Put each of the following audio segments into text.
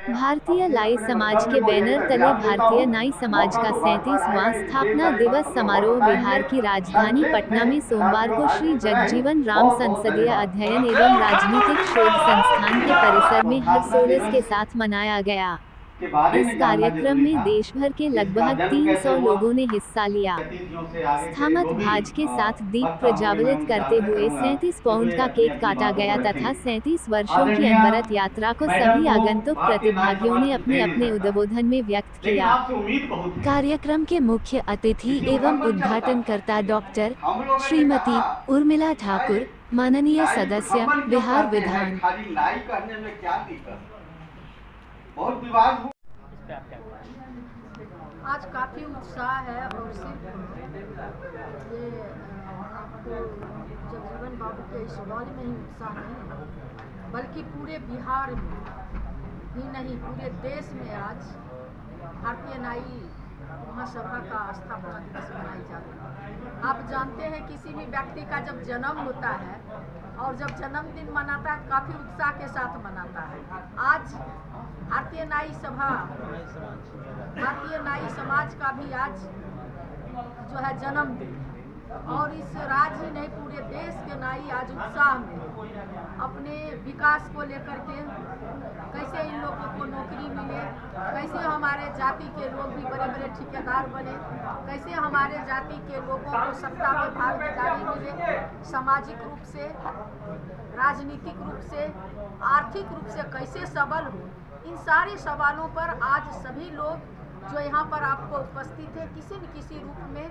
भारतीय लाई समाज के बैनर तले भारतीय नाई समाज का 37वां स्थापना दिवस समारोह बिहार की राजधानी पटना में सोमवार को श्री जगजीवन राम संसदीय अध्ययन एवं राजनीतिक शोध संस्थान के परिसर में हर्षोल्लास के साथ मनाया गया। इस कार्यक्रम में देश भर के लगभग 300 लोगों ने हिस्सा लिया। स्थामत भाज के साथ दीप प्रज्वलित करते हुए 37 पाउंड का केक काटा गया तथा 37 वर्षों की अनवरत यात्रा को सभी आगंतुक प्रतिभागियों ने अपने अपने उद्बोधन में व्यक्त किया। कार्यक्रम के मुख्य अतिथि एवं उद्घाटनकर्ता डॉक्टर श्रीमती उर्मिला ठाकुर, माननीय सदस्य बिहार विधान। बहुत विवाद आज काफ़ी उत्साह है और सिर्फ ये आपको जगजीवन बाबू के इस बारे में ही उत्साह नहीं है, बल्कि पूरे बिहार में ही नहीं पूरे देश में आज भारतीय नाई महासभा का स्थापना दिवस मनाई जाती है। आप जानते हैं किसी भी व्यक्ति का जब जन्म होता है और जब जन्मदिन मनाता है काफ़ी उत्साह के साथ मनाता है। आज भारतीय नाई समाज का भी आज जो है जन्मदिन और इस राज्य ही नहीं पूरे देश के नाई आज उत्साह में अपने विकास को लेकर के कैसे इन लोगों को नौकरी मिले, कैसे हमारे जाति के लोग भी बड़े बड़े ठेकेदार बने, कैसे हमारे जाति के लोगों को सत्ता में भागीदारी मिले, सामाजिक रूप से, राजनीतिक रूप से, आर्थिक रूप से कैसे सबल हो। इन सारे सवालों पर आज सभी लोग जो यहाँ पर आपको उपस्थित है किसी न किसी रूप में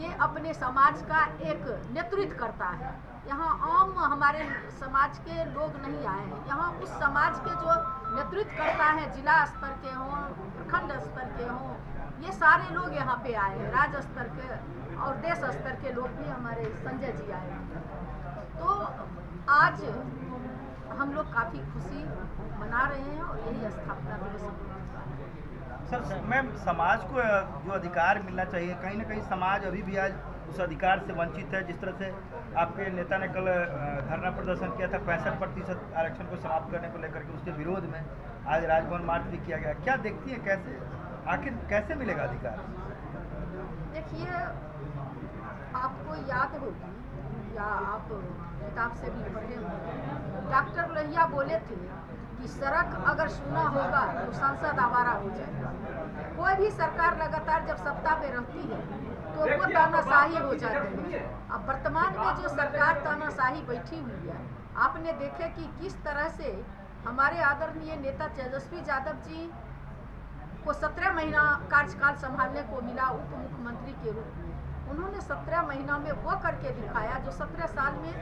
ये अपने समाज का एक नेतृत्व करता है। यहाँ आम हमारे समाज के लोग नहीं आए हैं, यहाँ उस समाज के जो नेतृत्व करता है, जिला स्तर के हों, प्रखंड स्तर के हों, ये सारे लोग यहाँ पे आए हैं, राज्य स्तर के और देश स्तर के लोग भी हमारे संजय जी आए हैं। तो आज हम लोग काफ़ी खुशी मना रहे हैं और यही स्थापना दिवस। सर मैम, समाज को जो अधिकार मिलना चाहिए कहीं ना कहीं समाज अभी भी आज उस अधिकार से वंचित है। जिस तरह से आपके नेता ने कल धरना प्रदर्शन किया था 65% आरक्षण को समाप्त करने को लेकर के, उसके विरोध में आज राजभवन मार्च भी किया गया। क्या देखती है कैसे आखिर कैसे मिलेगा अधिकार? देखिए, आपको याद होगी या आप किताब से भी पढ़े होंगे, डॉक्टर लोहिया बोले थे कि सड़क अगर सुना होगा तो सांसद आवारा हो जाएगा। कोई भी सरकार लगातार जब सत्ता में रहती है तो वो तानाशाही हो जाती है। अब वर्तमान में जो सरकार तानाशाही बैठी हुई है, आपने देखे कि किस तरह से हमारे आदरणीय नेता तेजस्वी यादव जी को 17 महीना कार्यकाल संभालने को मिला उप मुख्यमंत्री के रूप में। उन्होंने 17 महीना में वो करके दिखाया जो 17 साल में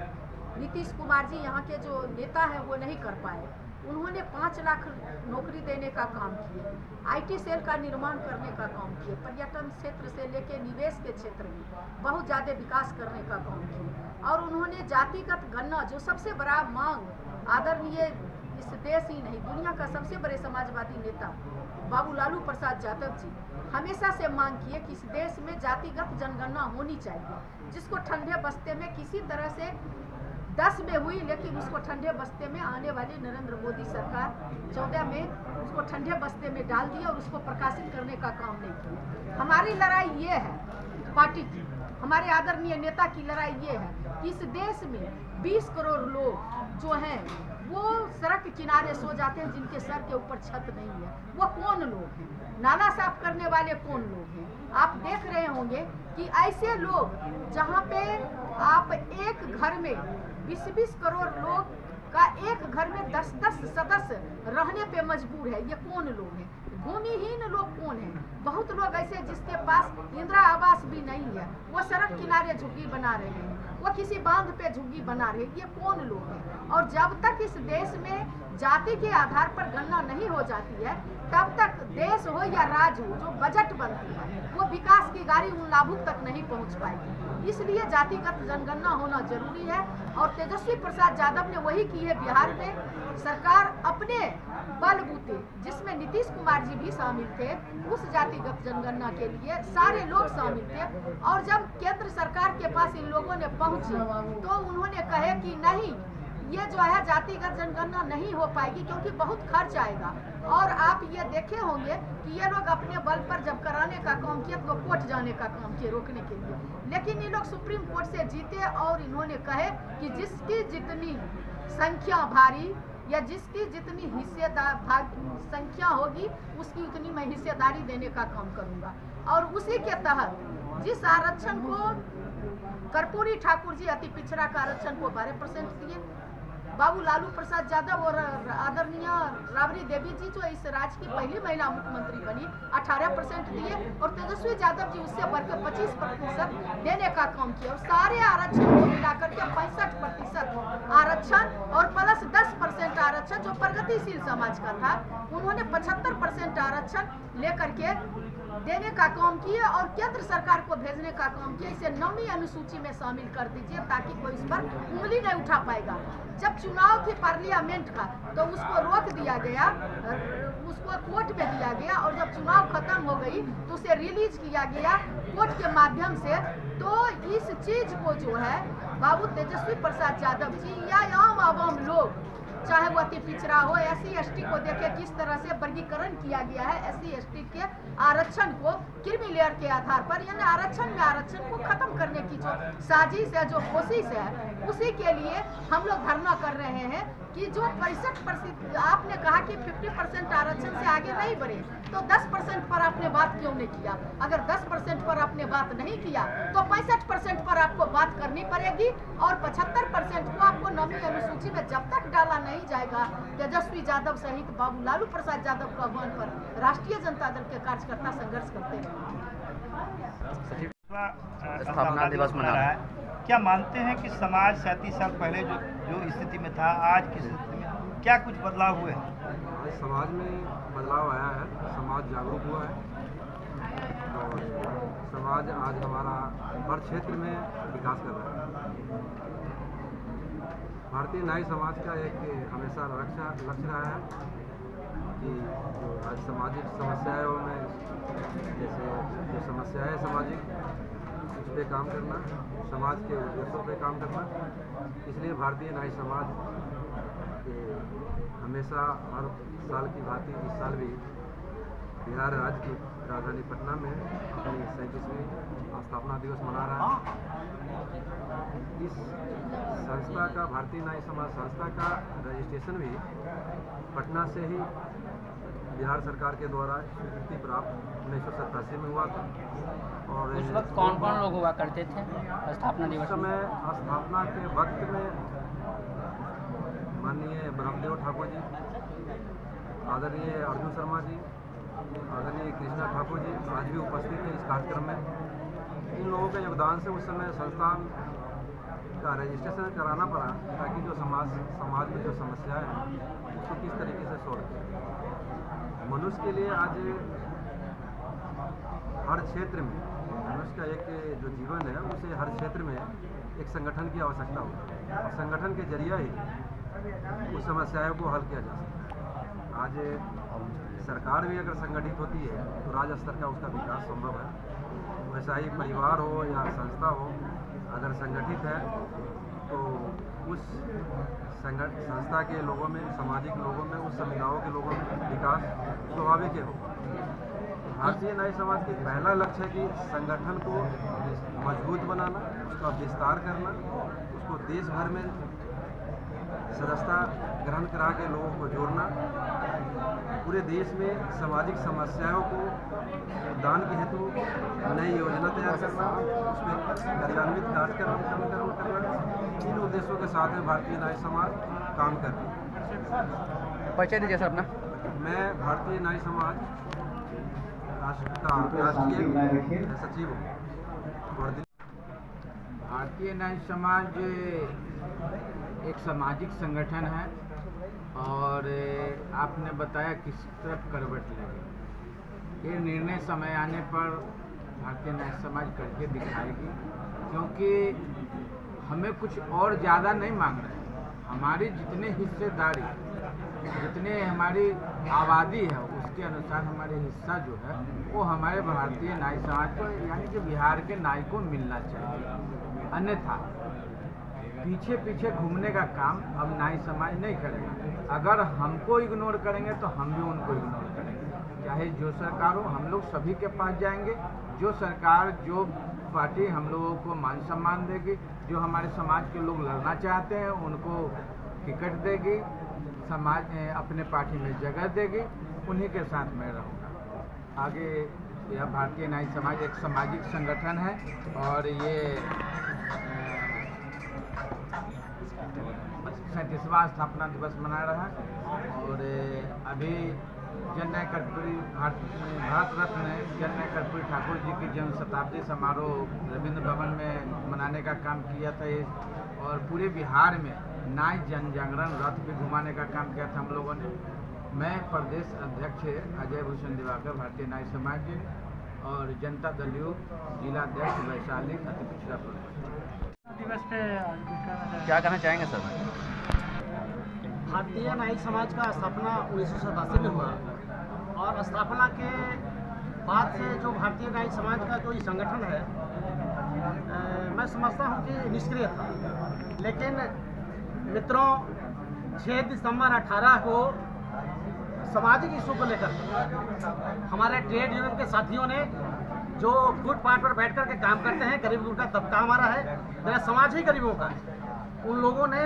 नीतीश कुमार जी यहाँ के जो नेता हैं वो नहीं कर पाए। उन्होंने 5 लाख नौकरी देने का काम किए, IT सेल का निर्माण करने का काम किए, पर्यटन क्षेत्र से लेकर निवेश के क्षेत्र में बहुत ज़्यादा विकास करने का काम किए। और उन्होंने जातिगत गणना जो सबसे बड़ा मांग आदरणीय इस देश ही नहीं दुनिया का सबसे बड़े समाजवादी नेता बाबू लालू प्रसाद यादव जी हमेशा से मांग किए कि इस देश में जातिगत जनगणना होनी चाहिए, जिसको ठंडे बस्ते में किसी तरह से 10 में हुई, लेकिन उसको ठंडे बस्ते में आने वाली नरेंद्र मोदी सरकार 14 में उसको ठंडे बस्ते में डाल दिया और उसको प्रकाशित करने का काम नहीं किया। हमारी लड़ाई ये है पार्टी की, हमारे आदरणीय नेता की लड़ाई ये है कि इस देश में 20 करोड़ लोग जो हैं वो सड़क किनारे सो जाते हैं, जिनके सर के ऊपर छत नहीं है। वो कौन लोग हैं? नाला साफ करने वाले कौन लोग हैं? आप देख रहे होंगे कि ऐसे लोग जहाँ पे आप एक घर में 20-20 करोड़ लोग का एक घर में 10-10 सदस्य रहने पे मजबूर है। ये कौन लोग हैं? भूमिहीन लोग कौन हैं? बहुत लोग ऐसे जिसके पास इंदिरा आवास भी नहीं है, वो सड़क किनारे झुग्गी बना रहे हैं, वो किसी बांध पे झुग्गी बना रहे हैं। ये कौन लोग हैं? और जब तक इस देश में जाति के आधार पर गणना नहीं हो जाती है, तब तक देश हो या राज्य हो, जो बजट बनती है वो विकास की गाड़ी उन लाभुक तक नहीं पहुंच पाएगी। इसलिए जातिगत जनगणना होना जरूरी है और तेजस्वी प्रसाद यादव ने वही की है। बिहार में सरकार अपने बलबूते, जिसमें नीतीश कुमार जी भी शामिल थे, उस जातिगत जनगणना के लिए सारे लोग शामिल थे। और जब केंद्र सरकार के पास इन लोगों ने पहुंचे तो उन्होंने कहे कि नहीं, ये जो है जातिगत जनगणना नहीं हो पाएगी क्योंकि बहुत खर्च आएगा। और आप ये देखे होंगे कि ये लोग अपने बल पर जब कराने का काम किया तो कोर्ट जाने का काम किए रोकने के लिए, लेकिन ये लोग सुप्रीम कोर्ट से जीते और इन्होंने कहे कि जिसकी जितनी संख्या भारी या जिसकी जितनी हिस्सेदार संख्या होगी उसकी उतनी मैं हिस्सेदारी देने का काम करूंगा। और उसी के तहत जिस आरक्षण को कर्पूरी ठाकुर जी अति पिछड़ा का आरक्षण को 12% दिए, बाबू लालू प्रसाद यादव और आदरणीय राबड़ी देवी जी जो इस राज्य की पहली महिला मुख्यमंत्री बनी 18% दिए, और तेजस्वी यादव जी उससे बढ़कर 25% देने का काम किया। और सारे आरक्षण को मिलाकर के 65% आरक्षण और प्लस 10% आरक्षण जो प्रगतिशील समाज का था, उन्होंने 75% आरक्षण लेकर के देने का काम किए और केंद्र सरकार को भेजने का काम किया। इसे 9वीं अनुसूची में शामिल कर दीजिए ताकि कोई इस पर उंगली नहीं उठा पाएगा। जब चुनाव थी पार्लियामेंट का तो उसको रोक दिया गया, उसको कोर्ट में दिया गया, और जब चुनाव खत्म हो गई तो उसे रिलीज किया गया कोर्ट के माध्यम से। तो इस चीज को जो है बाबू तेजस्वी प्रसाद यादव जी या आम लोग, चाहे वो अति पिछड़ा हो, SC/ST को देखे किस तरह से वर्गीकरण किया गया है, SC/ST के आरक्षण को क्रीमी लेयर के आधार पर, यानी आरक्षण में आरक्षण को खत्म करने की जो साजिश है, जो कोशिश है, उसी के लिए हम लोग धरना कर रहे हैं कि जो 65% आपने कहा कि 50% आरक्षण से आगे नहीं बढ़े, तो 10% पर आपने बात क्यों नहीं किया? अगर 10% पर आपने बात नहीं किया तो 65% पर आपको बात करनी पड़ेगी, और 75% को आपको 9वीं अनुसूची में जब तक डाला नहीं जाएगा, तेजस्वी यादव सहित बाबू लालू प्रसाद यादव के आह्वान पर राष्ट्रीय जनता दल के कार्यकर्ता संघर्ष करते हैं। स्थापना दिवस मना रहा है, क्या मानते हैं कि समाज 37 साल पहले जो स्थिति में था, आज की स्थिति में क्या कुछ बदलाव हुए हैं? समाज में बदलाव आया है, समाज जागरूक हुआ है, और समाज आज हमारा हर क्षेत्र में विकास कर रहा है। भारतीय न्याय समाज का एक हमेशा लक्ष्य रहा है कि जो आज सामाजिक समस्याओं में, जैसे जो समस्याएं सामाजिक, उस पर काम करना, समाज के उद्देश्यों पे काम करना। इसलिए भारतीय न्याय समाज हमेशा हर साल की भांति इस साल भी बिहार राज्य की राजधानी पटना में अपनी 37वीं स्थापना दिवस मना रहा है। इस संस्था का, भारतीय न्याय समाज संस्था का रजिस्ट्रेशन भी पटना से ही बिहार सरकार के द्वारा स्वीकृति प्राप्त 1987 में हुआ था। और उस वक्त कौन कौन लोग हुआ करते थे स्थापना दिवस? समय स्थापना के वक्त में माननीय ब्रह्मदेव ठाकुर जी, आदरणीय अर्जुन शर्मा जी, आदरणीय कृष्णा ठाकुर जी आज भी उपस्थित हैं इस कार्यक्रम में। इन लोगों के योगदान से उस समय संस्थान का रजिस्ट्रेशन कराना पड़ा ताकि जो समाज में जो समस्याएं हैं उसको किस तरीके से सॉल्व करें। मनुष्य के लिए आज हर क्षेत्र में, मनुष्य का एक जो जीवन है उसे हर क्षेत्र में एक संगठन की आवश्यकता होती है, और संगठन के जरिए ही उस समस्याओं को हल किया जा सकता है। आज सरकार भी अगर संगठित होती है तो राज्य स्तर का उसका विकास संभव है। वैसा ही परिवार हो या संस्था हो, अगर संगठित है तो उस संस्था के लोगों में, सामाजिक लोगों में, उस समुदायों के लोगों में विकास स्वाभाविक हो। भारतीय न्याय समाज का पहला लक्ष्य है कि संगठन को मजबूत बनाना, उसका विस्तार करना, उसको देश भर में सदस्यता ग्रहण करा के लोगों को जोड़ना, पूरे देश में सामाजिक समस्याओं को दान के हेतु नई योजना तैयार करना, उस पर कार्यान्वित कार्यक्रम करना। इन उद्देश्यों के साथ में भारतीय न्याय समाज काम कर रही है। परिचय दीजिए सर अपना। मैं भारतीय न्याय समाज राष्ट्रीय सचिव हूँ। भारतीय न्याय समाज एक सामाजिक संगठन है, और आपने बताया किस तरफ करवट लगे। ये निर्णय समय आने पर भारतीय न्याय समाज करके दिखाएगी, क्योंकि हमें कुछ और ज़्यादा नहीं मांग रहे हैं। हमारी जितनी हिस्सेदारी, जितने हमारी आबादी है उसके अनुसार हमारे हिस्सा जो है वो हमारे भारतीय न्याय समाज को, यानी कि बिहार के न्याय को मिलना चाहिए। अन्यथा पीछे पीछे घूमने का काम अब न्याय समाज नहीं करेगा। अगर हमको इग्नोर करेंगे तो हम भी उनको इग्नोर करेंगे। चाहे जो सरकार हो, हम लोग सभी के पास जाएंगे। जो सरकार, जो पार्टी हम लोगों को मान सम्मान देगी, जो हमारे समाज के लोग लड़ना चाहते हैं उनको टिकट देगी, समाज अपने पार्टी में जगह देगी, उन्हीं के साथ मैं रहूँगा। आगे यह भारतीय न्याय समाज एक सामाजिक संगठन है और ये 37वां स्थापना दिवस मना रहा है। और अभी जननायक कर्पूरी भारत रत्न जननायक कर्पूरी ठाकुर जी की जन्म शताब्दी समारोह रविंद्र भवन में मनाने का काम किया था और पूरे बिहार में न्याय जन जागरण रथ भी घुमाने का काम किया था हम लोगों ने। मैं प्रदेश अध्यक्ष अजय भूषण दिवाकर भारतीय न्याय समाज और जनता दल यूथ जिला अध्यक्ष वैशाली अति पिछड़ा प्रदेश। दिवस पे क्या कहना चाहेंगे सर? भारतीय न्यायिक समाज का स्थापना 1987 में हुआ और स्थापना के बाद से जो भारतीय न्यायिक समाज का जो ये संगठन है, मैं समझता हूँ कि निष्क्रिय था। लेकिन मित्रों, 6 दिसंबर 18 को सामाजिक इशू को लेकर हमारे ट्रेड यूनियन के साथियों ने जो फुटपाथ पर बैठ कर के काम करते हैं, गरीब का तबका हमारा है, मेरा समाज ही गरीबों का है, उन लोगों ने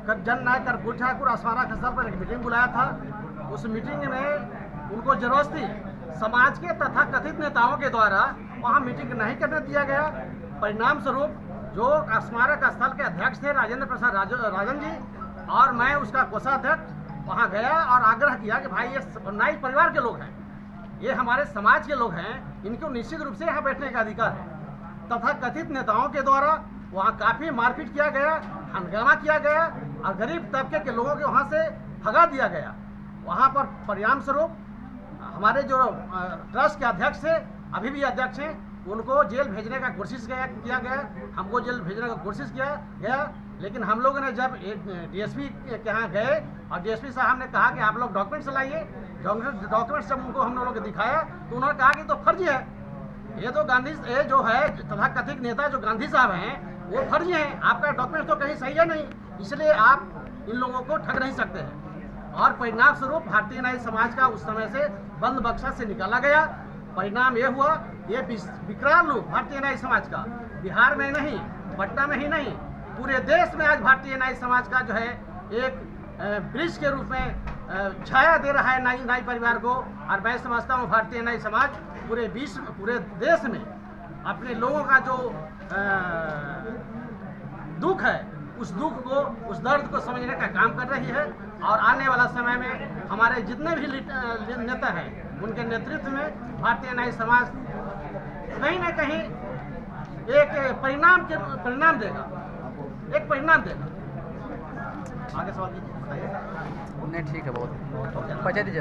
जननायक कर्पूरी ठाकुर आसमारा के स्तर पर एक मीटिंग बुलाया था। उस मीटिंग में उनको जरूरत थी, समाज के तथा कथित नेताओं के द्वारा वहाँ मीटिंग नहीं करने दिया गया। परिणाम स्वरूप जो स्मारक स्थल के अध्यक्ष थे राजेंद्र प्रसाद राजन जी और मैं उसका कोषाध्यक्ष वहाँ गया और आग्रह किया कि भाई ये न्यायिक परिवार के लोग हैं, ये हमारे समाज के लोग हैं, इनको निश्चित रूप से यहाँ बैठने का अधिकार है। तथा कथित नेताओं के द्वारा वहाँ काफ़ी मारपीट किया गया, हंगामा किया गया और गरीब तबके के लोगों के वहाँ से भगा दिया गया। वहाँ पर परिणाम स्वरूप हमारे जो ट्रस्ट के अध्यक्ष थे, अभी भी अध्यक्ष हैं, उनको जेल भेजने का कोशिश किया गया, हमको जेल भेजने का कोशिश किया गया। लेकिन हम लोगों ने जब डीएसपी के यहाँ गए और डीएसपी साहब ने कहा कि आप लोग डॉक्यूमेंट्स लाइए, डॉक्यूमेंट्स जब उनको हम लोगों को दिखाया तो उन्होंने कहा कि तो फर्जी है, ये तो गांधी ये जो है तथा कथित नेता जो गांधी साहब हैं वो फर्जी हैं, आपका डॉक्यूमेंट तो कहीं सही है नहीं, इसलिए आप इन लोगों को ठग नहीं सकते हैं। और परिणाम स्वरूप भारतीय न्यायिक समाज का उस समय से बंद बक्सा से निकाला गया। परिणाम ये हुआ, ये विकराल रूप भारतीय न्यायिक समाज का बिहार में नहीं, पटना में ही नहीं, पूरे देश में आज भारतीय न्यायिक समाज का जो है एक वृक्ष के रूप में छाया दे रहा है न्यायिक परिवार को। और मैं समझता हूँ भारतीय न्यायिक समाज पूरे देश में अपने लोगों का जो दुख है, उस दुख को, उस दर्द को समझने का काम कर रही है। और आने वाला समय में हमारे जितने भी नेता हैं उनके नेतृत्व में भारतीय न्यायिक समाज कहीं ना कहीं एक परिणाम देगा, एक परिणाम देगा। आगे सवाल कीजिए। नहीं, ठीक है, बहुत पंचायती